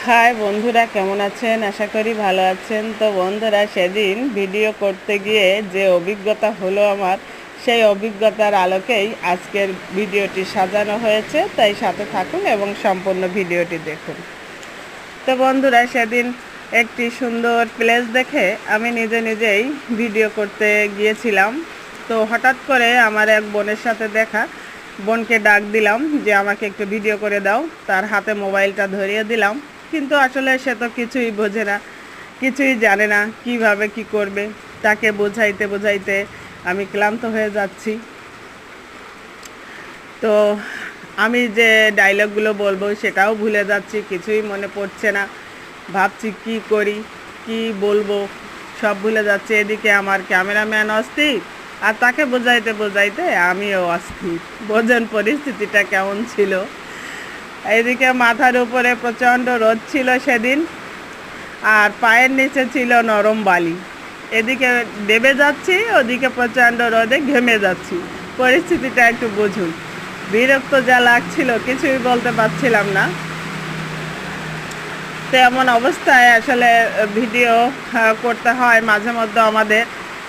High বন্ধুরা, কেমন আছেন? আশা করি ভালো আছেন। তো বন্ধুরা, সেদিন ভিডিও করতে গিয়ে যে অভিজ্ঞতা হলো আমার, সেই অভিজ্ঞতার আলোকেই আজকের ভিডিওটি সাজানো হয়েছে। তাই সাথে থাকুন এবং সম্পূর্ণ ভিডিওটি দেখুন। তো বন্ধুরা, সেদিন একটি সুন্দর প্লেস দেখে আমি নিজেই ভিডিও করতে গিয়েছিলাম। তো হঠাৎ করে আমার এক বোনের সাথে দেখা। বোনকে ডাক দিলাম যে আমাকে একটু ভিডিও করে দাও। তার হাতে মোবাইলটা ধরিয়ে দিলাম, কিন্তু আসলে সে তো কিছুই বোঝে না, কিছুই জানে না কিভাবে কি করবে। তাকে বোঝাইতে বোঝাইতে আমি ক্লান্ত হয়ে যাচ্ছি। তো আমি যে ডায়লগগুলো বলবো সেটাও ভুলে যাচ্ছি, কিছুই মনে পড়ছে না। ভাবছি কি করি, কি বলবো, সব ভুলে যাচ্ছে। এদিকে আমার ক্যামেরাম্যান অস্থির, আর তাকে বোঝাইতে বোঝাইতে আমিও অস্থির। বোঝেন পরিস্থিতিটা কেমন ছিল। এদিকে মাথার উপরে প্রচণ্ড রোদ ছিল সেদিন, আর পায়ের নিচে ছিল নরম বালি। এদিকে দেবে যাচ্ছি, ওদিকে প্রচণ্ড রোদে ঘেমে যাচ্ছি। পরিস্থিতিটা একটু বুঝুন। বিরক্ত যা লাগছিল, কিছুই বলতে পারছিলাম না। তো এমন অবস্থায় আসলে ভিডিও করতে হয় মাঝে মধ্যে আমাদের।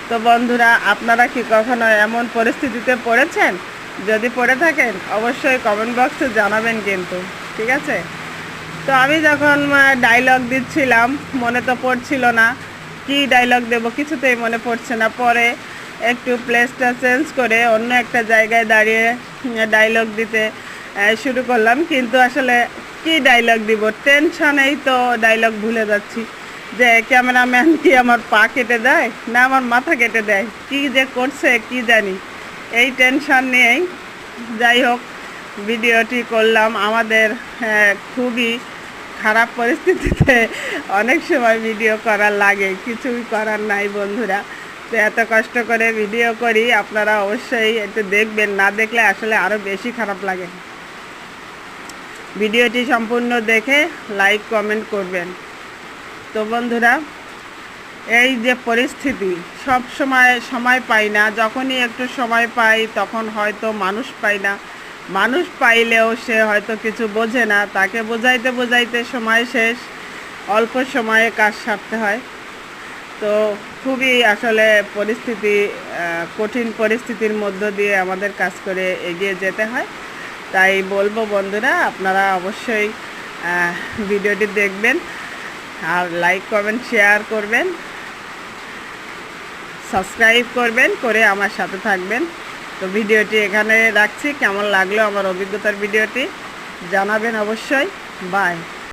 তো বন্ধুরা, আপনারা কি কখনো এমন পরিস্থিতিতে পড়েছেন? যদি পড়ে থাকেন অবশ্যই কমেন্ট বক্সে জানাবেন কিন্তু, ঠিক আছে? তো আমি যখন ডায়লগ দিচ্ছিলাম, মনে তো পড়ছিল না কি ডায়লগ দেব, কিছুতেই মনে পড়ছে না। পরে একটু প্লেসটা চেঞ্জ করে অন্য একটা জায়গায় দাঁড়িয়ে ডায়লগ দিতে শুরু করলাম। কিন্তু আসলে কি ডায়লগ দিব, টেনশনেই তো ডায়লগ ভুলে যাচ্ছি। যে ক্যামেরাম্যান কি আমার পা কেটে দেয় না আমার মাথা কেটে দেয়, কি যে করছে কি জানি, এই টেনশন নিয়েই যাই হোক ভিডিওটি করলাম। আমাদের খুবই খারাপ পরিস্থিতিতে অনেক সময় ভিডিও করার লাগে, কিছুই করার নাই বন্ধুরা। তো এত কষ্ট করে ভিডিও করি, আপনারা অবশ্যই একটু দেখবেন, না দেখলে আসলে আরও বেশি খারাপ লাগে। ভিডিওটি সম্পূর্ণ দেখে লাইক কমেন্ট করবেন। তো বন্ধুরা, এই যে পরিস্থিতি, সব সময় পাই না, যখনই একটু সময় পাই তখন হয়তো মানুষ পাই না। মানুষ পাইলেও সে হয়তো কিছু বোঝে না, তাকে বোঝাইতে বোঝাইতে সময় শেষ, অল্প সময়ে কাজ সারতে হয়। তো খুবই আসলে পরিস্থিতি, কঠিন পরিস্থিতির মধ্য দিয়ে আমাদের কাজ করে এগিয়ে যেতে হয়। তাই বলবো বন্ধুরা, আপনারা অবশ্যই ভিডিওটি দেখবেন, আর লাইক কমেন্ট শেয়ার করবেন, সাবস্ক্রাইব করবেন, করে আমার সাথে থাকবেন। তো ভিডিওটি এখানে রাখছি। কেমন লাগলো আমার অভিজ্ঞতার ভিডিওটি জানাবেন অবশ্যই। বাই।